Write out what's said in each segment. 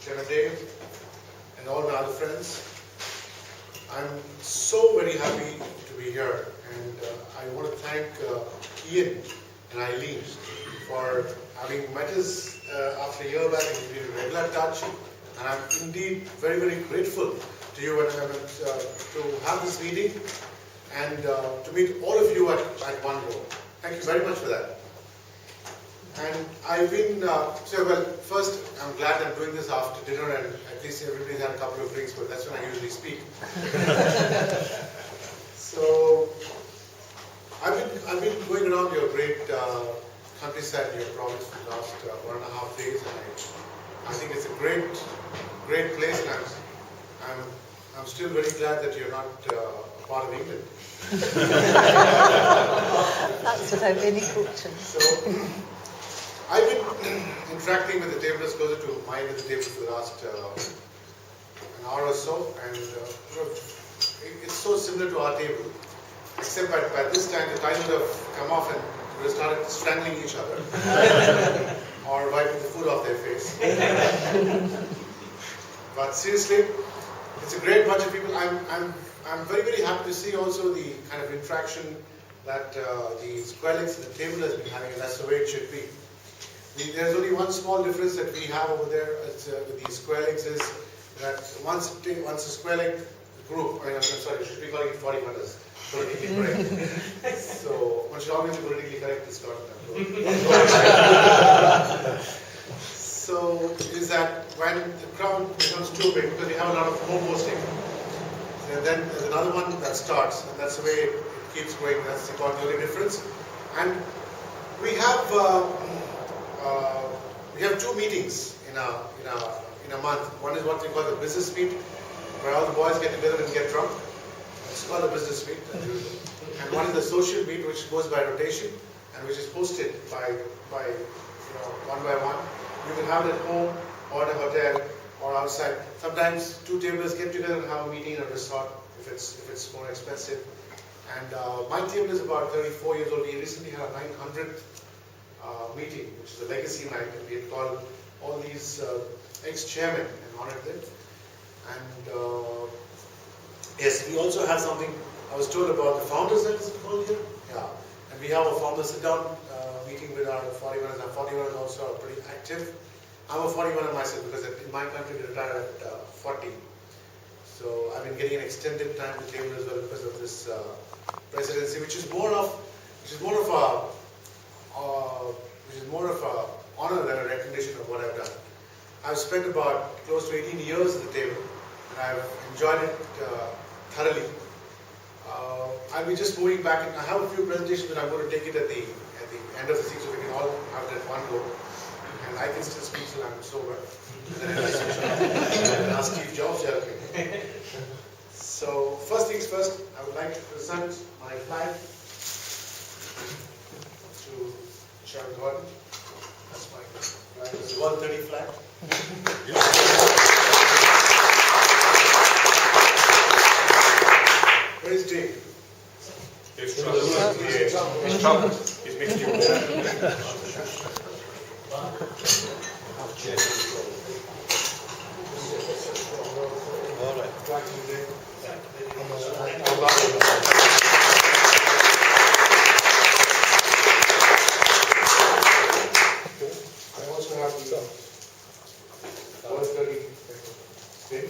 Chairman Dave, and all my other friends. I'm so very happy to be here, and I want to thank Ian and Eileen for having met us after a year back and we've been in regular touch. And I'm indeed very, very grateful to you and to have this meeting and to meet all of you at one go. Thank you very much for that. And I've been, well, first I'm glad I'm doing this after dinner and at least everybody's had a couple of drinks, but that's when I usually speak. So, I've been going around your great countryside, your province for the last 1.5 days, and I think it's a great place, and I'm still very glad that you're not a part of England. That's without any coaching. So, I've been interacting with the tablers closer to my end of the table for the last an hour or so, and it's so similar to our table, except by this time the titles have come off and we started strangling each other or wiping the food off their face. But seriously, it's a great bunch of people. I'm very, very happy to see also the kind of interaction that the square legs at the table has been having, and that's the way it should be. There's only one small difference that we have over there with the square legs is that once a square leg group, I'm sorry, should be calling it 40 minutes, politically correct. So, one should always be politically correct to start that. So, is that when the crowd becomes too big, because we have a lot of co-hosting, and then there's another one that starts, and that's the way it keeps going. That's the only difference. And we have two meetings in a month. One is what we call the business meet, where all the boys get together and get drunk. It's called the business meet, as usual. And one is the social meet, which goes by rotation and which is posted by one by one. You can have it at home or at a hotel or outside. Sometimes two tablers get together and have a meeting in a resort if it's more expensive. And my table is about 34 years old. We recently had a 900th meeting, which is a legacy night, and we had called all these ex-chairmen and honored them. And yes, we also have something I was told about the founders, that is called here. Yeah, and we have a founder sit-down meeting with our 41ers. Our 41ers also are pretty active. I'm a 41er myself because in my country we retired at 40. So I've been getting an extended time to table as well because of this presidency, which is more of a honor than a recognition of what I've done. I've spent about close to 18 years at the table, and I've enjoyed it thoroughly. I'll be just moving back, and I have a few presentations, but I'm going to take it at the end of the thing, so we can all have it at one go. And I can still speak till I'm sober. And then I switch on and ask Steve Jobs to help me. So first things first, I would like to present my flag to Chairman Gordon. That's my flag. It's the 130 flag. Where is Dave? He's trouble. He's making you all right. Back to you, Dave. I also have the 130 thing.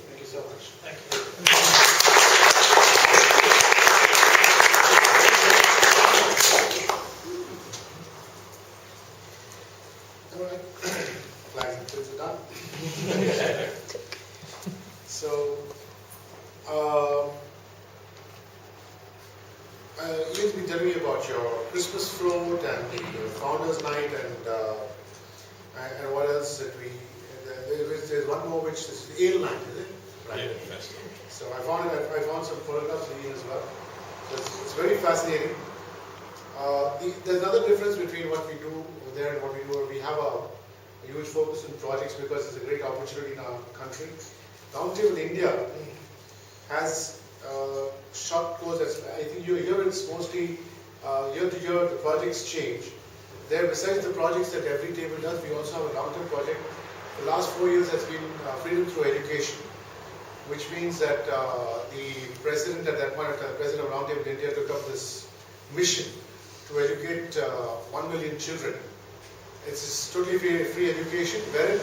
Thank you so much. Thank you. All right. Flags and pins are done. So, you've been telling me about your Christmas float and the Founders Night and what else that there's one more which is the Ale Night, is it? Right. Yeah, so I found some photographs of you as well. So it's very fascinating. There's another difference between what we do over there and what we do. We have a huge focus on projects because it's a great opportunity in our country. Roundtable India has short course. I think here it's mostly year to year the projects change. There, besides the projects that every table does, we also have a long-term project. The last 4 years has been Freedom Through Education, which means that the president at that point, the president of Roundtable India, took up this mission to educate 1 million children. It's totally free education, wherein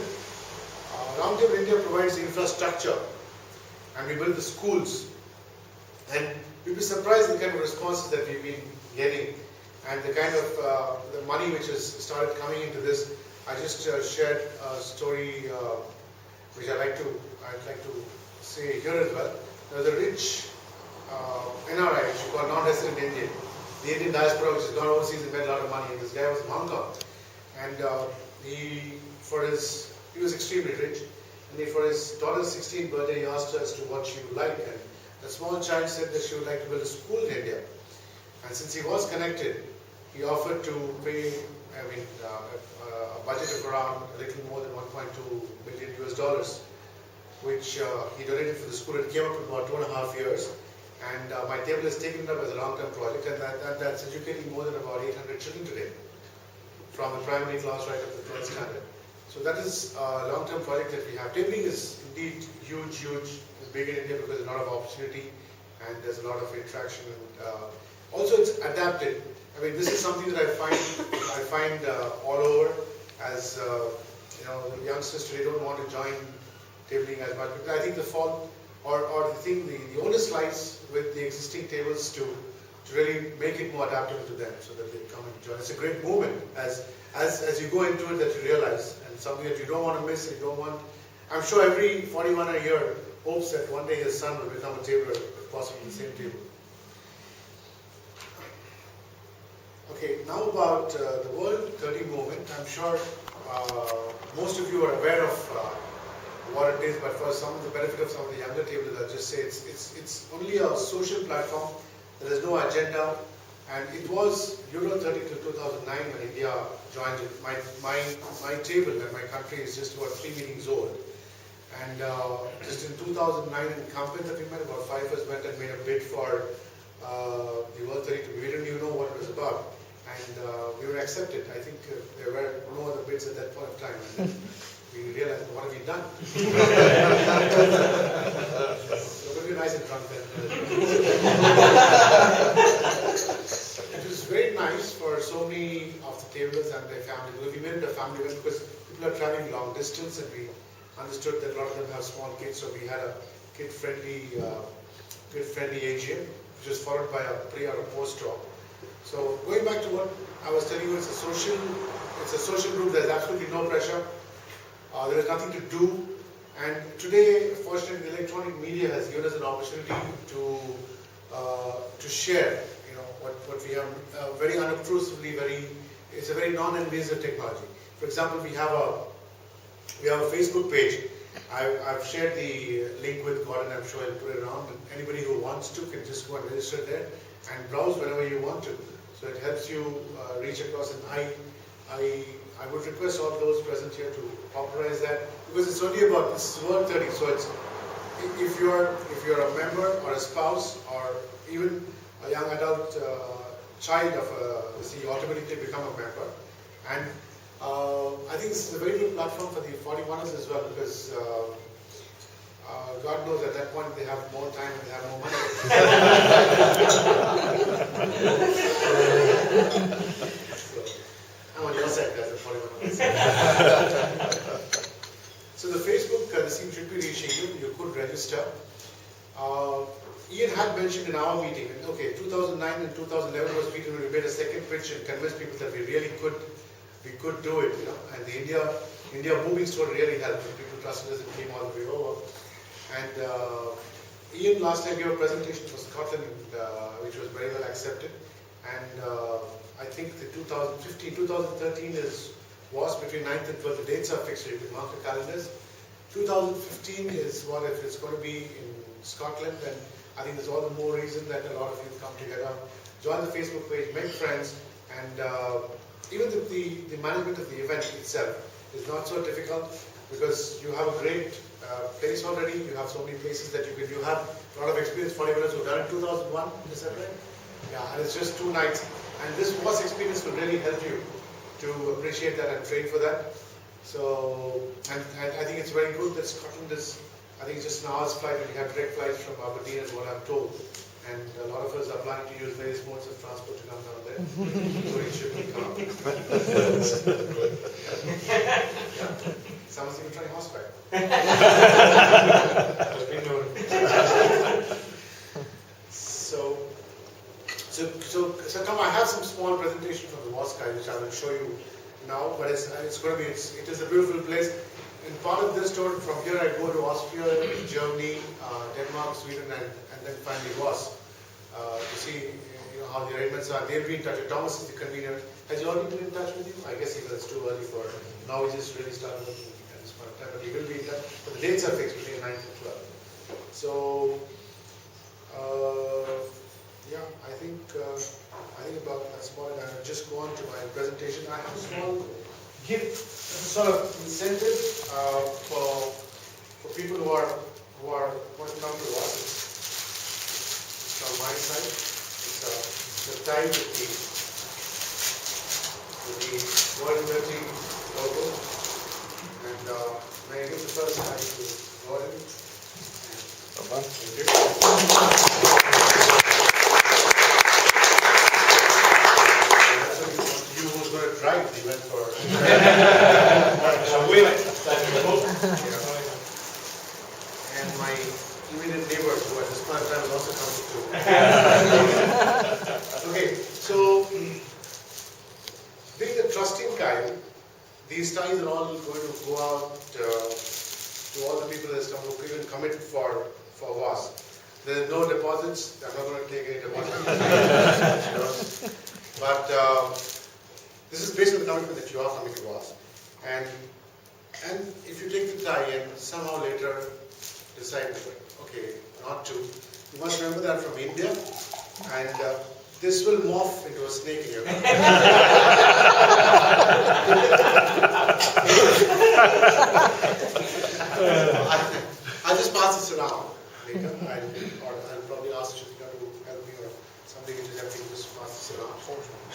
Roundtable India provides the infrastructure and we build the schools. And you'll be surprised the kind of responses that we've been getting and the kind of the money which has started coming into this. I just shared a story which I'd like to say here as well. There's a rich NRI, which is called non-resident Indian. The Indian diaspora, which has gone overseas and made a lot of money. And this guy was in Hong Kong, and he was extremely rich. And for his daughter's 16th birthday, he asked us to what she would like. And the small child said that she would like to build a school in India. And since he was connected, he offered to pay, a budget of around a little more than 1.2 million US dollars, which he donated for the school. It came up in about 2.5 years. And my table has taken it up as a long-term project, and that's educating more than about 800 children today, from the primary class right up to 12th standard. So that is a long-term project that we have. Tabling is indeed huge, it's big in India because there's a lot of opportunity and there's a lot of interaction. And also it's adapted. I mean, this is something that I find all over, as the youngsters today don't want to join tabling as much. Because I think the fault or the onus lies with the existing tables to really make it more adaptable to them so that they come and join. It's a great movement as you go into it that you realize, and something that you don't want to miss. And you don't want. I'm sure every 41 a year hopes that one day his son will become a tabler, if possible, the same table. Okay, now about the World 30 movement. I'm sure most of you are aware of what it is, but for some of the benefit of some of the younger tablers, I'll just say it's only a social platform. There is no agenda, and it was Euro 30 till 2009 when India joined it. My table and my country is just about 3 meetings old, and just in 2009 in Campin that we met, about 5 of us went and made a bid for the World 30. We didn't even know what it was about, and we were accepted. I think there were no other bids at that point of time. And we realized, what have we done? So it would be nice and drunk then. It was very nice for so many of the tablers and their families. We made it a family event because people are traveling long distance, and we understood that a lot of them have small kids, so we had a kid-friendly AGM, which was followed by a pre or a post-talk. So going back to what I was telling you, it's a social group. There's absolutely no pressure. There is nothing to do, and today, fortunately, the electronic media has given us an opportunity to share, what we have very unobtrusively. It's a very non-invasive technology. For example, we have a Facebook page. I've shared the link with God, and I'm sure I'll put it around. And anybody who wants to can just go and register there and browse whenever you want to. So it helps you reach across, and I would request all those present here to popularize that, because it's only about, this is World 30, so it's, if you're a member or a spouse or even a young adult child of this, you automatically become a member. And I think this is a very good platform for the 41ers as well, because God knows at that point they have more time and they have more money. I'm on your side, guys, the 41ers. So the Facebook, the team should be reaching you. You could register. Ian had mentioned in our meeting, okay, 2009 and 2011 was meeting when we made a second pitch and convinced people that we really could do it, and the India moving story really helped. People trusted us and came all the way over. And Ian last time gave a presentation for Scotland, which was very well accepted. And I think the 2013 was between 9th and 12th. The dates are fixed. You can mark your calendars. 2015 is what, if it's going to be in Scotland, then I think there's all the more reason that a lot of you come together, join the Facebook page, make friends, and even the management of the event itself is not so difficult, because you have a great place already. You have so many places that you have a lot of experience, 40 minutes, we've done it 2001, is that right? Yeah, and it's just 2 nights. And this WAS experience will really help you to appreciate that and train for that. So, and I think it's very good that Scotland is, I think it's just an hour's flight, and you have direct flights from Aberdeen is what I'm told. And a lot of us are planning to use various modes of transport to come down there, including shipping car. Yeah. Someone's even trying horseback. So Tom, I have some small presentation from the WAS guy, which I will show you now. But it is a beautiful place. And part of this tour, from here I go to Austria, Germany, Denmark, Sweden, and then finally WAS to see how the arrangements are. They'll be in touch. Thomas is the convener. Has he already been in touch with you? I guess even it's too early for now. We just really started looking at this point of time, but he will be in touch. But the dates are fixed between 9 and 12. So. Yeah, I think about that's about it. I'll just go on to my presentation. I have a small gift, sort of incentive for people who want to come to us. It's from my side. It's a tie with the World Energy logo. And may I give the first tie to Gordon? Thank you. Drive the event for and my immediate neighbors who at this point of time will also come too. Okay, so being a trusting guy, these ties are all going to go out to all the people that come who even commit for WAS. There are no deposits. I'm not going to take any deposits. But this is based on the commitment that you are coming to WAS. And if you take the tie and somehow later decide, okay, not to, you must remember that I'm from India, and this will morph into a snake in your mouth. I'll just pass this around later, or I'll probably ask Shrutika to help me, or somebody can just help me just pass this around.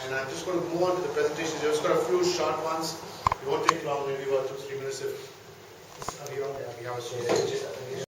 And I'm just going to move on to the presentation. I've just got a few short ones. It won't take long, maybe about 2-3 minutes. If are you on there?